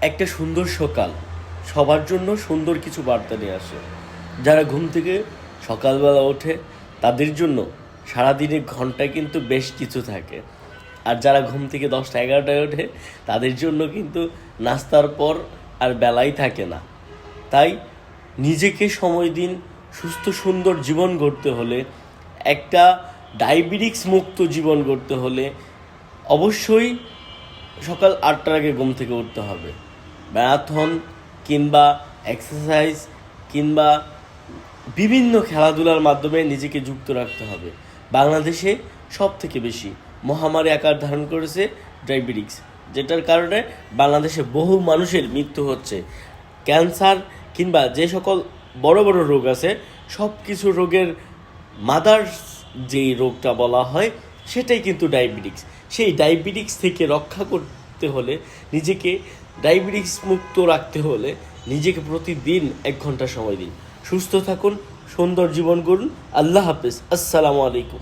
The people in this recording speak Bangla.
একটা সুন্দর সকাল সবার জন্য সুন্দর কিছু বার্তা নিয়ে আসে। যারা ঘুম থেকে সকালবেলা ওঠে তাদের জন্য সারাদিনের ঘন্টায় কিন্তু বেশ কিছু থাকে। আর যারা ঘুম থেকে 10টা 11টায় ওঠে তাদের জন্য কিন্তু নাস্তার পর আর বেলাই থাকে না। তাই নিজেকে সময় দিন। সুস্থ সুন্দর জীবন গড়তে হলে, একটা ডায়াবেটিক্স মুক্ত জীবন গড়তে হলে অবশ্যই সকাল 8টার আগে ঘুম থেকে উঠতে হবে। ম্যারাথন কিংবা এক্সারসাইজ কিংবা বিভিন্ন খেলাধুলার মাধ্যমে নিজেকে যুক্ত রাখতে হবে। বাংলাদেশে সব থেকে বেশি মহামারী আকার ধারণ করেছে ডায়াবেটিক্স, যেটার কারণে বাংলাদেশে বহু মানুষের মৃত্যু হচ্ছে। ক্যান্সার কিংবা যে সকল বড় বড় রোগ আছে, সব কিছু রোগের মাদার যেই রোগটা বলা হয় সেটাই কিন্তু ডায়াবেটিক্স। সেই ডায়াবেটিক্স থেকে রক্ষা করতে হলে, নিজেকে ডায়াবেটিক্স মুক্ত রাখতে হলে নিজেকে প্রতিদিন 1 ঘন্টা সময় দিন। সুস্থ থাকুন, সুন্দর জীবন গড়ুন। আল্লাহ হাফেজ। আসসালামু আলাইকুম।